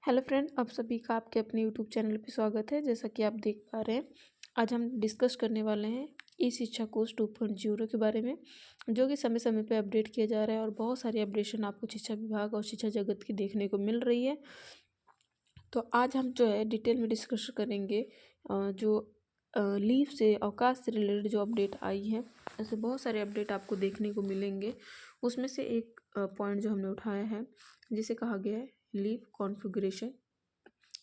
Hello friend, आप सभी का आपके अपने यूट्यूब चैनल पे स्वागत है। जैसा कि आप देख पा रहे हैं, आज हम डिस्कस करने वाले हैं ई शिक्षा कोर्स 2.0 के बारे में, जो कि समय समय पे अपडेट किया जा रहा है और बहुत सारी अपडेशन आपको शिक्षा विभाग और शिक्षा जगत की देखने को मिल रही है। तो आज हम जो है डिटेल में डिस्कस करेंगे जो लीव से अवकाश से रिलेटेड जो अपडेट आई है। ऐसे बहुत सारे अपडेट आपको देखने को मिलेंगे। उसमें से एक पॉइंट जो हमने उठाया है, जिसे कहा गया है लीव कॉन्फ़िगरेशन।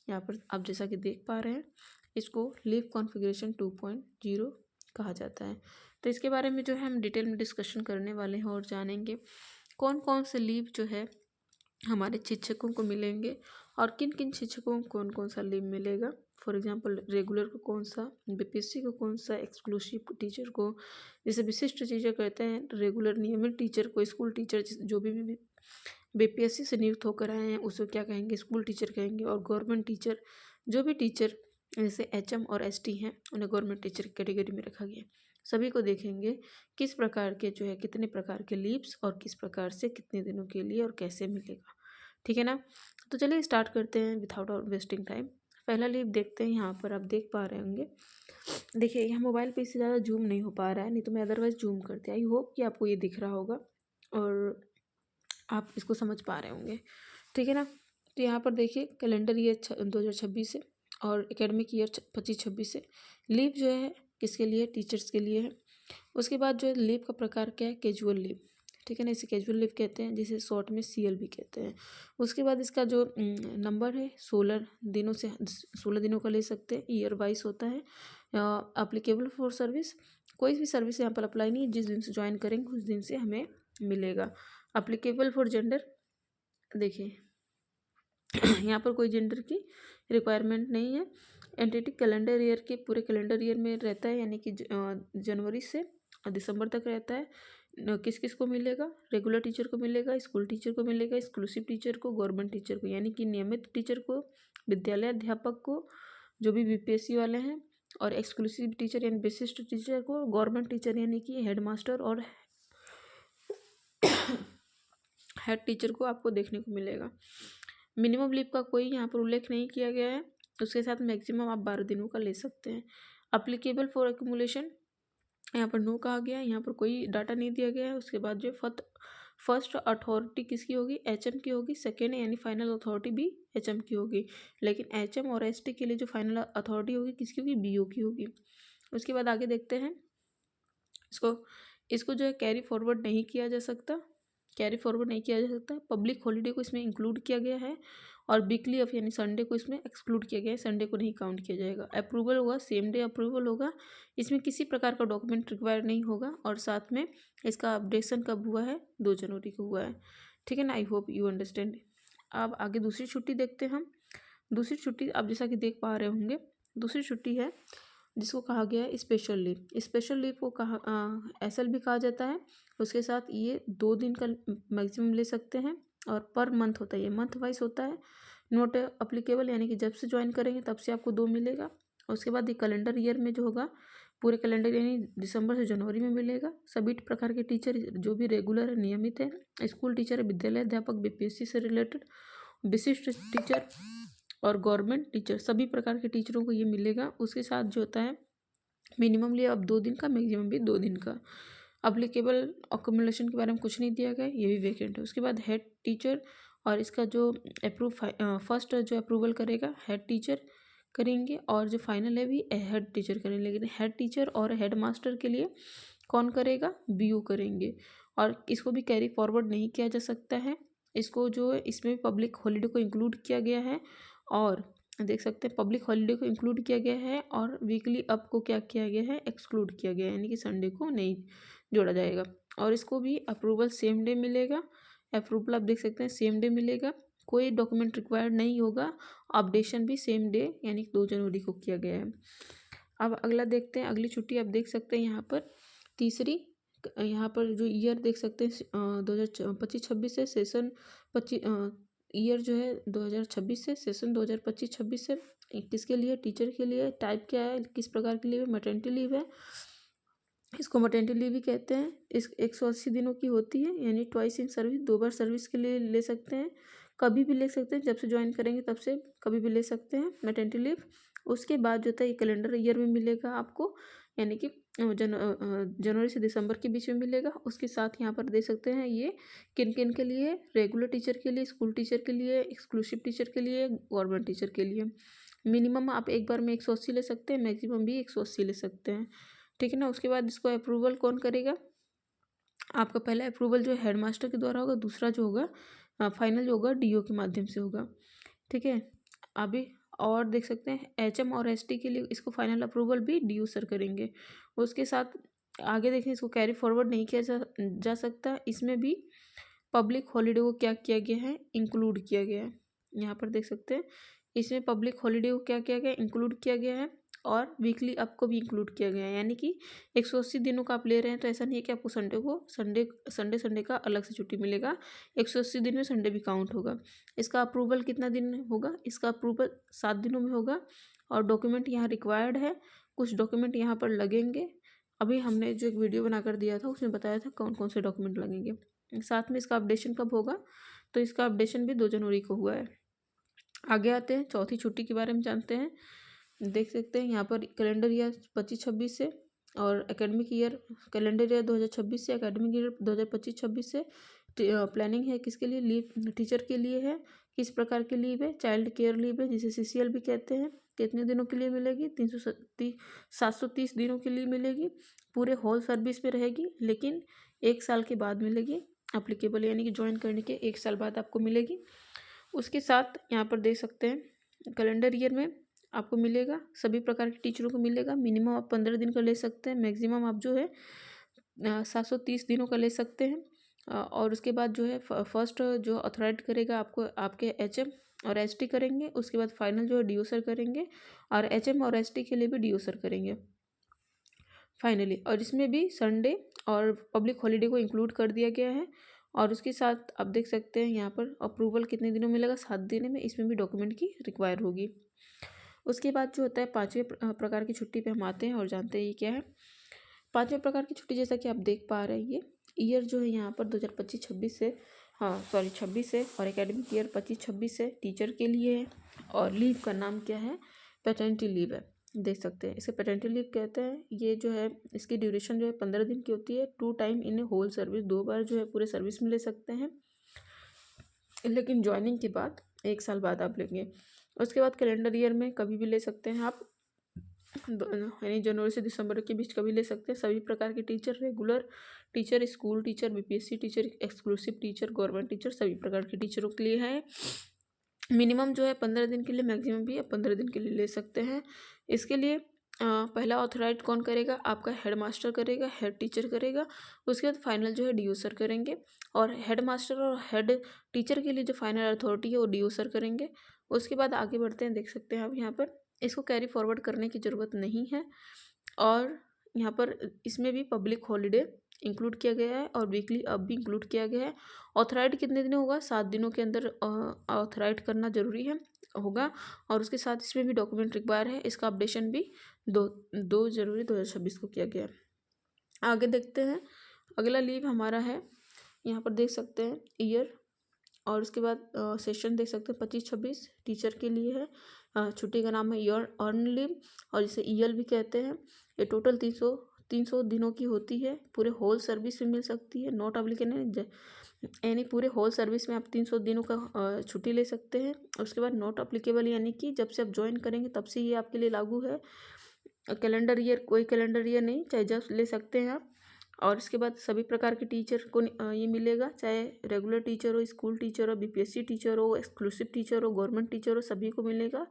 यहाँ पर आप जैसा कि देख पा रहे हैं, इसको लीव कॉन्फ़िगरेशन 2.0 कहा जाता है। तो इसके बारे में जो है हम डिटेल में डिस्कशन करने वाले हैं और जानेंगे कौन कौन से लीव जो है हमारे शिक्षकों को मिलेंगे और किन किन शिक्षकों को कौन कौन सा लीव मिलेगा। फॉर एग्जांपल रेगुलर को कौन सा, बीपीएससी को कौन सा, एक्सक्लूसिव टीचर को, जैसे विशिष्ट टीचर कहते हैं, रेगुलर नियमित टीचर को, स्कूल टीचर जो भी बीपीएससी से नियुक्त होकर आए हैं उसको क्या कहेंगे, स्कूल टीचर कहेंगे। और गवर्नमेंट टीचर, जो भी टीचर जैसे एचएम और एसटी हैं, उन्हें गवर्नमेंट टीचर कैटेगरी में रखा गया। सभी को देखेंगे किस प्रकार के जो है कितने प्रकार के लीव्स और किस प्रकार से कितने दिनों के लिए और कैसे मिलेगा। ठीक है ना। तो चलिए स्टार्ट करते हैं विदाउट वेस्टिंग टाइम। पहला लीव देखते हैं। यहाँ पर आप देख पा रहे होंगे, देखिए यहाँ मोबाइल पे इससे ज़्यादा जूम नहीं हो पा रहा है, नहीं तो मैं अदरवाइज जूम करते। आई होप कि आपको ये दिख रहा होगा और आप इसको समझ पा रहे होंगे। ठीक है ना। तो यहाँ पर देखिए कैलेंडर ईयर 2026 है और एकेडमिक ईयर 25-26 है। लीव जो है किसके लिए, टीचर्स के लिए है। उसके बाद जो है लीव का प्रकार क्या है, कैजुअल लीव। ठीक है ना, इसे कैजुअल लीव कहते हैं, जिसे शॉर्ट में सीएल भी कहते हैं। उसके बाद इसका जो नंबर है 16 दिनों से 16 दिनों का ले सकते हैं। ईयर वाइज होता है। अप्लीकेबल फॉर सर्विस, कोई भी सर्विस यहाँ पर अप्लाई नहीं है, जिस दिन से ज्वाइन करेंगे उस दिन से हमें मिलेगा। अप्लीकेबल फॉर जेंडर, देखिए यहाँ पर कोई जेंडर की रिक्वायरमेंट नहीं है। एंटिटी कैलेंडर ईयर के पूरे कैलेंडर ईयर में रहता है, यानी कि जनवरी से दिसंबर तक रहता है। किस किस को मिलेगा, रेगुलर टीचर को मिलेगा, स्कूल टीचर को मिलेगा, एक्सक्लूसिव टीचर को, गवर्नमेंट टीचर को यानी कि नियमित टीचर को, विद्यालय अध्यापक को जो भी बीपीएससी वाले हैं, और एक्सक्लूसिव टीचर यानी विशिष्ट टीचर को, गवर्नमेंट टीचर यानी कि हेडमास्टर और हेड टीचर को आपको देखने को मिलेगा। मिनिमम लीव का कोई यहाँ पर उल्लेख नहीं किया गया है। उसके साथ मैक्सिमम आप 12 दिनों का ले सकते हैं। अप्लीकेबल फॉर एक्यूमुलेशन यहाँ पर नो कहा गया है, यहाँ पर कोई डाटा नहीं दिया गया है। उसके बाद जो फर्स्ट अथॉरिटी किसकी होगी, एचएम की होगी। सेकेंड यानी फाइनल अथॉरिटी भी एचएम की होगी, लेकिन एचएम और एसटी के लिए जो फाइनल अथॉरिटी होगी किसकी होगी, बीओ की होगी। उसके बाद आगे देखते हैं, इसको जो है कैरी फॉरवर्ड नहीं किया जा सकता, कैरी फॉरवर्ड नहीं किया जा सकता। पब्लिक हॉलीडे को इसमें इंक्लूड किया गया है और वीकली ऑफ यानी संडे को इसमें एक्सक्लूड किया गया है, संडे को नहीं काउंट किया जाएगा। अप्रूवल होगा, सेम डे अप्रूवल होगा, इसमें किसी प्रकार का डॉक्यूमेंट रिक्वायर नहीं होगा। और साथ में इसका अपडेशन कब हुआ है, 2 जनवरी को हुआ है। ठीक है ना। I hope you understand. अब आगे दूसरी छुट्टी देखते हैं हम। दूसरी छुट्टी आप जैसा कि देख पा रहे होंगे, दूसरी छुट्टी है जिसको कहा गया है स्पेशल लीव। स्पेशल लीव को एसएल भी कहा जाता है। उसके साथ ये 2 दिन का मैक्सिमम ले सकते हैं और पर मंथ होता है, ये मंथ वाइज होता है। नोट अप्लीकेबल यानी कि जब से ज्वाइन करेंगे तब से आपको 2 मिलेगा। उसके बाद ये कैलेंडर ईयर में जो होगा, पूरे कैलेंडर यानी दिसंबर से जनवरी में मिलेगा। सभी प्रकार के टीचर जो भी रेगुलर है, नियमित है, स्कूल टीचर है, विद्यालय अध्यापक, बीपीएससी से रिलेटेड, विशिष्ट टीचर और गवर्नमेंट टीचर, सभी प्रकार के टीचरों को ये मिलेगा। उसके साथ जो होता है मिनिमम लिए अब 2 दिन का, मैक्सिमम भी 2 दिन का। अप्लीकेबल अकोमोडेशन के बारे में कुछ नहीं दिया गया, ये भी वैकेंट है। उसके बाद हेड टीचर, और इसका जो फर्स्ट जो अप्रूवल करेगा हेड टीचर करेंगे और जो फाइनल है भी हेड टीचर करेंगे। लेकिन हेड टीचर और हेड मास्टर के लिए कौन करेगा, बीयू करेंगे। और इसको भी कैरी फॉरवर्ड नहीं किया जा सकता है। इसको जो इसमें पब्लिक हॉलीडे को इंक्लूड किया गया है, और देख सकते हैं पब्लिक हॉलीडे को इंक्लूड किया गया है, और वीकली अप को क्या किया गया है, एक्सक्लूड किया गया है, यानी कि संडे को नहीं जोड़ा जाएगा। और इसको भी अप्रूवल सेम डे मिलेगा। अप्रूवल आप देख सकते हैं सेम डे मिलेगा, कोई डॉक्यूमेंट रिक्वायर्ड नहीं होगा। अपडेशन भी सेम डे यानी 2 जनवरी को किया गया है। अब अगला देखते हैं, अगली छुट्टी आप देख सकते हैं यहाँ पर तीसरी, यहाँ पर जो ईयर देख सकते हैं 2025-26 से सेशन 25 ईयर जो है 2026 से, सेशन 2025-26 से। किसके लिए, टीचर के लिए। टाइप क्या है, किस प्रकार की लीव है, मैटरनिटी लीव है, इसको मैटरनिटी लीव भी कहते हैं। इस 180 दिनों की होती है, यानी twice in service, 2 bar service के लिए ले सकते हैं। कभी भी ले सकते हैं, जब से ज्वाइन करेंगे तब से कभी भी ले सकते हैं मैटरनिटी लीव। उसके बाद जो होता है ये कैलेंडर ईयर में मिलेगा आपको, यानी कि जनवरी से दिसंबर के बीच में मिलेगा। उसके साथ यहाँ पर दे सकते हैं ये किन किन के लिए, रेगुलर टीचर के लिए, स्कूल टीचर के लिए, एक्सक्लूसिव टीचर के लिए, गवर्नमेंट टीचर के लिए। मिनिमम आप एक बार में 180 ले सकते हैं, मैक्सिमम भी 180 ले सकते हैं, ठीक है ना। उसके बाद इसको अप्रूवल कौन करेगा, आपका पहला अप्रूवल जो है हेडमास्टर के द्वारा होगा, दूसरा जो होगा फाइनल जो होगा डीओ के माध्यम से होगा, ठीक है। अभी और देख सकते हैं एचएम और एसटी के लिए इसको फाइनल अप्रूवल भी डीओ सर करेंगे। उसके साथ आगे देखें, इसको कैरी फॉरवर्ड नहीं किया जा सकता। इसमें भी पब्लिक हॉलीडे को क्या किया गया है, इंक्लूड किया गया है। यहाँ पर देख सकते हैं इसमें पब्लिक हॉलीडे को क्या किया गया है, इंक्लूड किया गया है। और वीकली आपको भी इंक्लूड किया गया है, यानी कि 180 दिनों का आप ले रहे हैं तो ऐसा नहीं है कि आपको संडे का अलग से छुट्टी मिलेगा। 180 दिन में संडे भी काउंट होगा। इसका अप्रूवल कितना दिन में होगा, इसका अप्रूवल 7 दिनों में होगा। और डॉक्यूमेंट यहाँ रिक्वायर्ड है, कुछ डॉक्यूमेंट यहाँ पर लगेंगे। अभी हमने जो एक वीडियो बनाकर दिया था उसमें बताया था कौन कौन से डॉक्यूमेंट लगेंगे। साथ में इसका अपडेशन कब होगा, तो इसका अपडेशन भी 2 जनवरी को हुआ है। आगे आते हैं, चौथी छुट्टी के बारे में जानते हैं। देख सकते हैं यहाँ पर कैलेंडर ईयर 25-26 से और एकेडमिक ईयर कैलेंडर ईयर 2026 से, एकेडमिक ईयर 2025-26 से प्लानिंग है किसके लिए, लीव टीचर के लिए है। किस प्रकार की लीव है, चाइल्ड केयर लीव है जिसे सीसीएल भी कहते हैं। कितने दिनों के लिए मिलेगी, 730 दिनों के लिए मिलेगी। पूरे होल सर्विस में रहेगी, लेकिन 1 साल के बाद मिलेगी अप्लीकेबल, यानी कि ज्वाइन करने के 1 साल बाद आपको मिलेगी। उसके साथ यहाँ पर देख सकते हैं कैलेंडर ईयर में आपको मिलेगा, सभी प्रकार के टीचरों को मिलेगा। मिनिमम आप 15 दिन का ले सकते हैं, मैक्सिमम आप जो है 730 दिनों का ले सकते हैं। और उसके बाद जो है फर्स्ट जो अथॉराइज करेगा आपको आपके एचएम और एसटी करेंगे। उसके बाद फाइनल जो है डीओ सर करेंगे, और एचएम और एसटी के लिए भी डीओ सर करेंगे फाइनली। और इसमें भी संडे और पब्लिक हॉलीडे को इंक्लूड कर दिया गया है। और उसके साथ आप देख सकते हैं यहाँ पर अप्रूवल कितने दिनों में मिलेगा, 7 दिन में। इसमें भी डॉक्यूमेंट की रिक्वायर होगी। उसके बाद जो होता है 5वें प्रकार की छुट्टी पे हम आते हैं और जानते हैं ये क्या है। 5वें प्रकार की छुट्टी जैसा कि आप देख पा रहे हैं, ये ईयर जो है यहाँ पर 2025-26 से, 26 से, और एकेडमिक ईयर 25-26 से टीचर के लिए है। और लीव का नाम क्या है, पैटर्निटी लीव है। देख सकते हैं इसे पैटर्निटी लीव कहते हैं। ये जो है इसकी ड्यूरेशन जो है 15 दिन की होती है। 2 time in a whole service, 2 बार जो है पूरे सर्विस में ले सकते हैं, लेकिन ज्वाइनिंग के बाद 1 साल बाद आप लेंगे। उसके बाद कैलेंडर ईयर में कभी भी ले सकते हैं आप, यानी जनवरी से दिसंबर के बीच कभी ले सकते हैं। सभी प्रकार के teacher, regular teacher, school teacher, BPSC teacher, exclusive teacher, government teacher, सभी प्रकार के टीचरों के लिए है। मिनिमम जो है 15 दिन के लिए, मैक्सिमम भी आप 15 दिन के लिए ले सकते हैं। इसके लिए पहला ऑथराइज कौन करेगा, आपका हेड मास्टर करेगा, हेड टीचर करेगा। उसके बाद फाइनल जो है डीओ सर करेंगे। और हेड मास्टर और हेड टीचर के लिए जो फाइनल अथॉरिटी है वो डीओ सर करेंगे। उसके बाद आगे बढ़ते हैं, देख सकते हैं आप यहाँ पर इसको कैरी फॉरवर्ड करने की ज़रूरत नहीं है। और यहाँ पर इसमें भी पब्लिक हॉलीडे इंक्लूड किया गया है और वीकली अब भी इंक्लूड किया गया है। ऑथराइड कितने दिन होगा, 7 दिनों के अंदर ऑथराइड करना जरूरी है होगा। और उसके साथ इसमें भी डॉक्यूमेंट रिक्वायर है। इसका अपडेशन भी 2 जनवरी 2026 को किया गया। आगे देखते हैं, अगला लीव हमारा है, यहाँ पर देख सकते हैं ईयर, और उसके बाद सेशन देख सकते हैं 25-26 टीचर के लिए है। छुट्टी का नाम है ईयर अर्न लीव, और इसे ईएल भी कहते हैं। ये टोटल 300 दिनों की होती है। पूरे होल सर्विस में मिल सकती है, नॉट एप्लीकेबल, यानी पूरे होल सर्विस में आप 300 दिनों का छुट्टी ले सकते हैं। उसके बाद नॉट एप्लीकेबल, यानी कि जब से आप ज्वाइन करेंगे तब से ये आपके लिए लागू है। कैलेंडर ईयर, कोई कैलेंडर ईयर नहीं, चाहे जब ले सकते हैं आप। और इसके बाद सभी प्रकार के टीचर को ये मिलेगा, चाहे रेगुलर टीचर हो, स्कूल टीचर हो, बीपीएससी टीचर हो, एक्सक्लूसिव टीचर हो, गवर्नमेंट टीचर हो, सभी को मिलेगा।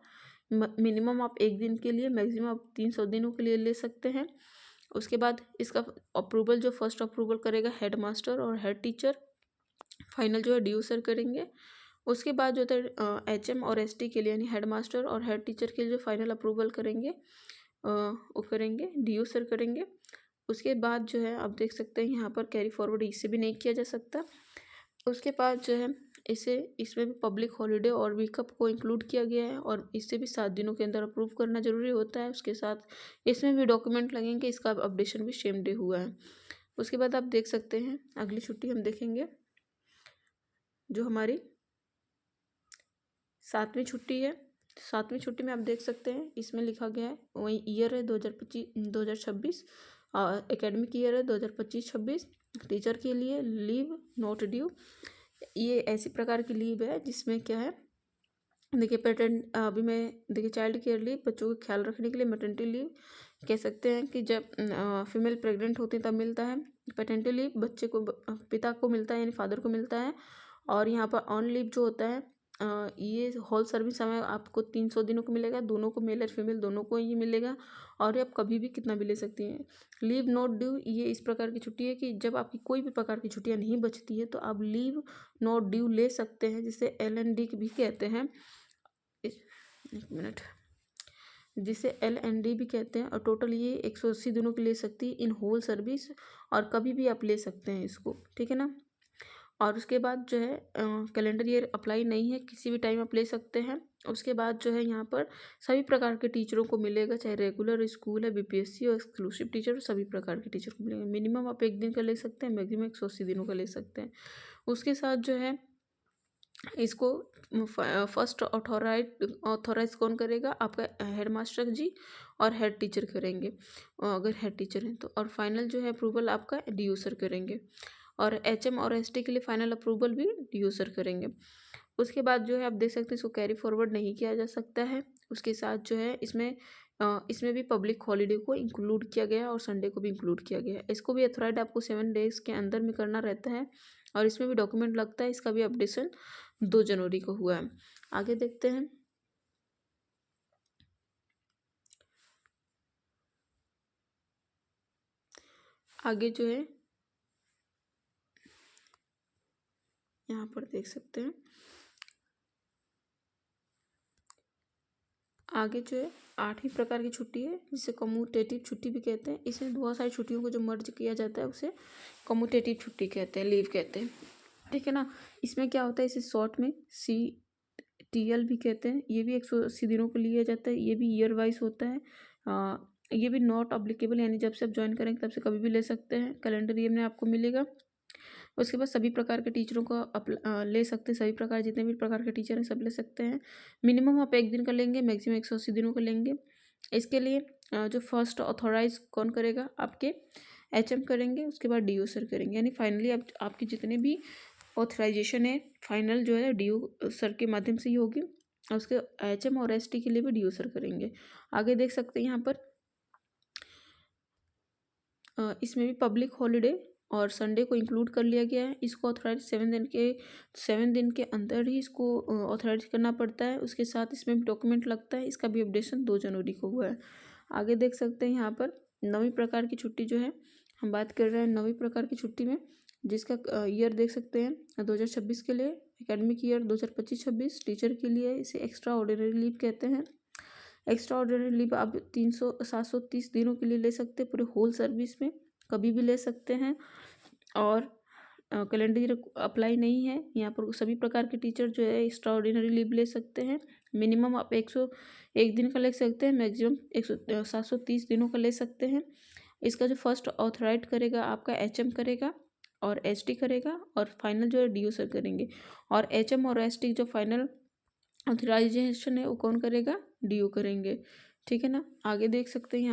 मिनिमम आप 1 दिन के लिए, मैक्सिमम आप 300 दिनों के लिए ले सकते हैं। उसके बाद इसका अप्रूवल जो फर्स्ट अप्रूवल करेगा हेड मास्टर और हेड टीचर, फाइनल जो है डीओ सर करेंगे। उसके बाद जो है एचएम और एसटी के लिए, यानी हेड मास्टर और हेड टीचर के लिए जो फाइनल अप्रूवल करेंगे वो करेंगे डीओ सर करेंगे। उसके बाद जो है आप देख सकते हैं यहाँ पर कैरी फॉरवर्ड इससे भी नहीं किया जा सकता। उसके बाद जो है इसमें भी पब्लिक हॉलीडे और वीकअप को इंक्लूड किया गया है, और इससे भी 7 दिनों के अंदर अप्रूव करना जरूरी होता है। उसके साथ इसमें भी डॉक्यूमेंट लगेंगे, इसका अपडेशन भी सेम डे हुआ है। उसके बाद आप देख सकते हैं अगली छुट्टी हम देखेंगे जो हमारी 7वीं छुट्टी है। 7वीं छुट्टी में आप देख सकते हैं इसमें लिखा गया है, वही ईयर है 2026 एकेडमिक ईयर है 2025-26। टीचर के लिए लीव नॉट ड्यू, ये ऐसी प्रकार की लीव है जिसमें क्या है, देखिए पेटेंट अभी मैं देखिए चाइल्ड केयर लीव बच्चों का ख्याल रखने के लिए, मैटरनिटी लीव कह सकते हैं कि जब फीमेल प्रेग्नेंट होती है तब मिलता है। पेटेंटी लीव बच्चे को पिता को मिलता है यानी फादर को मिलता है। और यहाँ पर ऑन लीव जो होता है ये होल सर्विस समय आपको 300 दिनों को मिलेगा, दोनों को मेल और फीमेल दोनों को ये मिलेगा। और ये आप कभी भी कितना भी ले सकती हैं। लीव नॉट ड्यू ये इस प्रकार की छुट्टी है कि जब आपकी कोई भी प्रकार की छुट्टियाँ नहीं बचती है तो आप लीव नॉट ड्यू ले सकते हैं, जिसे LND भी कहते हैं। एक मिनट, जिसे LND भी कहते हैं। और टोटल ये 180 दिनों की ले सकती है इन होल सर्विस, और कभी भी आप ले सकते हैं इसको, ठीक है ना। और उसके बाद जो है कैलेंडर ईयर अप्लाई नहीं है, किसी भी टाइम आप ले सकते हैं। उसके बाद जो है यहाँ पर सभी प्रकार के टीचरों को मिलेगा, चाहे रेगुलर स्कूल है, BPSC और एक्सक्लूसिव टीचर, सभी प्रकार के टीचर को मिलेगा। मिनिमम आप 1 दिन का ले सकते हैं, मैक्सिमम 180 दिनों का ले सकते हैं। उसके साथ जो है इसको फर्स्ट ऑथोराइज कौन करेगा, आपका हेड मास्टर जी और हेड टीचर करेंगे अगर हेड टीचर हैं तो। और फाइनल जो है अप्रूवल आपका DO सर करेंगे, और HM और ST के लिए फाइनल अप्रूवल भी DO सर करेंगे। उसके बाद जो है आप देख सकते हैं इसको कैरी फॉरवर्ड नहीं किया जा सकता है। उसके साथ जो है इसमें भी पब्लिक हॉलीडे को इंक्लूड किया गया है और संडे को भी इंक्लूड किया गया है। इसको भी अथॉराइड आपको 7 डेज के अंदर में करना रहता है, और इसमें भी डॉक्यूमेंट लगता है। इसका भी अपडेशन 2 जनवरी को हुआ है। आगे देखते हैं। आगे जो है यहाँ पर देख सकते हैं, आगे जो है 8वीं प्रकार की छुट्टी है जिसे कम्यूटेटिव छुट्टी भी कहते हैं। इसमें बहुत सारी छुट्टियों को जो मर्ज किया जाता है उसे कम्यूटेटिव छुट्टी कहते हैं, लीव कहते हैं, ठीक है ना। इसमें क्या होता है, इसे शॉर्ट में CTL भी कहते हैं। ये भी 180 दिनों को लिया जाता है, ये भी ईयर वाइज होता है। ये भी नॉट अप्लीकेबल, यानी जब से आप ज्वाइन करेंगे तब से कभी भी ले सकते हैं, कैलेंडर ईयर में आपको मिलेगा। उसके बाद सभी प्रकार के टीचरों को ले सकते हैं, सभी प्रकार जितने भी प्रकार के टीचर हैं सब ले सकते हैं। मिनिमम आप 1 दिन का लेंगे, मैक्सिमम 180 दिनों का लेंगे। इसके लिए जो फर्स्ट ऑथोराइज कौन करेगा, आपके HM करेंगे, उसके बाद DO सर करेंगे। यानी फाइनली आपकी जितने भी ऑथराइजेशन है फाइनल जो है DO सर के माध्यम से ही होगी, और उसके HM और ST के लिए भी DO सर करेंगे। आगे देख सकते हैं यहाँ पर इसमें भी पब्लिक हॉलीडे और संडे को इंक्लूड कर लिया गया है। इसको ऑथराइज 7 दिन के अंदर ही इसको ऑथराइज करना पड़ता है। उसके साथ इसमें भी डॉक्यूमेंट लगता है। इसका भी अपडेशन 2 जनवरी को हुआ है। आगे देख सकते हैं यहाँ पर 9वीं प्रकार की छुट्टी जो है, हम बात कर रहे हैं 9वीं प्रकार की छुट्टी में, जिसका ईयर देख सकते हैं 2026 के लिए, एकेडमिक ईयर 2025-26। टीचर के लिए इसे एक्स्ट्रा ऑर्डिनरी लीव कहते हैं। एक्स्ट्रा ऑर्डिनरी लीव आप 730 दिनों के लिए ले सकते हैं, पूरे होल सर्विस में कभी भी ले सकते हैं। और कैलेंडर ईयर अप्लाई नहीं है यहाँ पर। सभी प्रकार के टीचर जो है एक्स्ट्रा ऑर्डिनरी लीव ले सकते हैं। मिनिमम आप 101 दिन का ले सकते हैं, मैक्सिमम 730 दिनों का ले सकते हैं। इसका जो फर्स्ट ऑथराइज करेगा आपका HM करेगा और ST करेगा, और फाइनल जो है DO सर करेंगे। और HM और ST जो फाइनल ऑथराइजेशन है वो कौन करेगा, DO करेंगे, ठीक है ना। आगे देख सकते हैं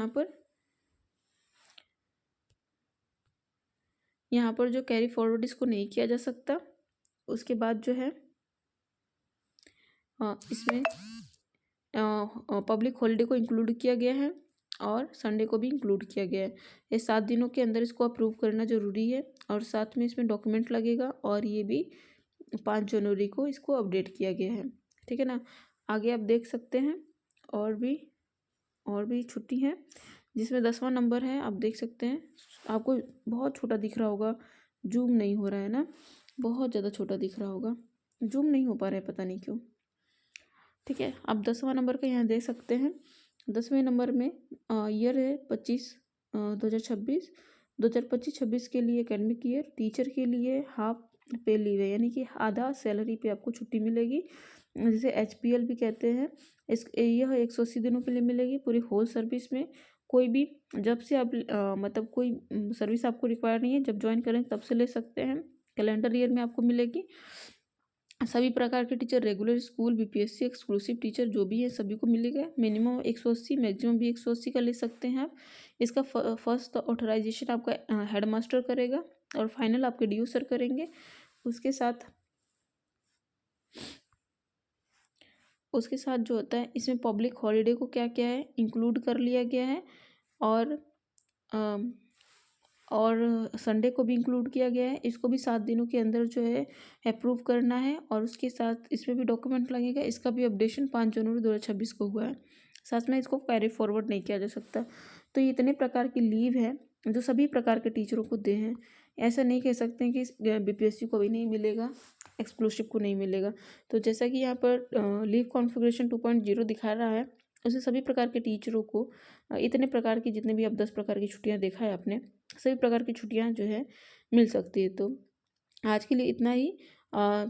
यहाँ पर जो कैरी फॉरवर्ड इसको नहीं किया जा सकता। उसके बाद जो है इसमें पब्लिक हॉलीडे को इंक्लूड किया गया है और संडे को भी इंक्लूड किया गया है। ये 7 दिनों के अंदर इसको अप्रूव करना ज़रूरी है, और साथ में इसमें डॉक्यूमेंट लगेगा, और ये भी 5 जनवरी को इसको अपडेट किया गया है, ठीक है ना। आगे आप देख सकते हैं और भी छुट्टी है, जिसमें 10वां नंबर है। आप देख सकते हैं, आपको बहुत छोटा दिख रहा होगा, जूम नहीं हो रहा है ना, बहुत ज़्यादा छोटा दिख रहा होगा, जूम नहीं हो पा रहा है, पता नहीं क्यों, ठीक है। आप 10वां नंबर का यहाँ देख सकते हैं। 10वें नंबर में ईयर है 2025 के लिए एकेडमिक ईयर। टीचर के लिए हाफ पे लीव है, यानी कि आधा सैलरी पे आपको छुट्टी मिलेगी, जिसे HPL भी कहते हैं। यह 180 दिनों के लिए मिलेगी पूरी होल सर्विस में। कोई भी जब से आप मतलब कोई सर्विस आपको रिक्वायर नहीं है, जब ज्वाइन करें तब से ले सकते हैं। कैलेंडर ईयर में आपको मिलेगी। सभी प्रकार के teacher regular school, BPSC exclusive teacher जो भी है सभी को मिलेगा। मिनिमम 180, मैक्सिमम भी 180 का ले सकते हैं आप। इसका फर्स्ट ऑथराइजेशन आपका हेड मास्टर करेगा और फाइनल आपके डीओ सर करेंगे। उसके साथ जो होता है इसमें पब्लिक हॉलीडे को क्या क्या है इंक्लूड कर लिया गया है, और संडे को भी इंक्लूड किया गया है। इसको भी 7 दिनों के अंदर जो है अप्रूव करना है, और उसके साथ इसमें भी डॉक्यूमेंट लगेगा। इसका भी अपडेशन 5 जनवरी 2026 को हुआ है। साथ में इसको कैरी फॉरवर्ड नहीं किया जा सकता। तो ये इतने प्रकार की लीव है जो सभी प्रकार के टीचरों को दे हैं। ऐसा नहीं कह सकते हैं कि बीपीएससी को भी नहीं मिलेगा, एक्सक्लूसिव को नहीं मिलेगा। तो जैसा कि यहाँ पर लीव कॉन्फ़िगरेशन 2.0 दिखा रहा है, उसमें सभी प्रकार के टीचरों को इतने प्रकार की, जितने भी अब 10 प्रकार की छुट्टियाँ देखा है आपने, सभी प्रकार की छुट्टियाँ जो है मिल सकती है। तो आज के लिए इतना ही।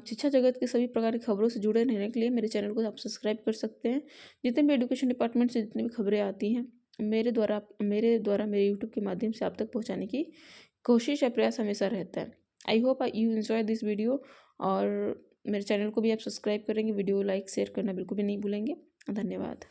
शिक्षा जगत के सभी प्रकार की खबरों से जुड़े रहने के लिए मेरे चैनल को आप सब्सक्राइब कर सकते हैं। जितने भी एजुकेशन डिपार्टमेंट से जितनी भी खबरें आती हैं मेरे यूट्यूब के माध्यम से आप तक पहुँचाने की कोशिश या प्रयास हमेशा रहता है। I hope you enjoy this video, और मेरे चैनल को भी आप सब्सक्राइब करेंगे। वीडियो लाइक शेयर करना बिल्कुल भी नहीं भूलेंगे। धन्यवाद।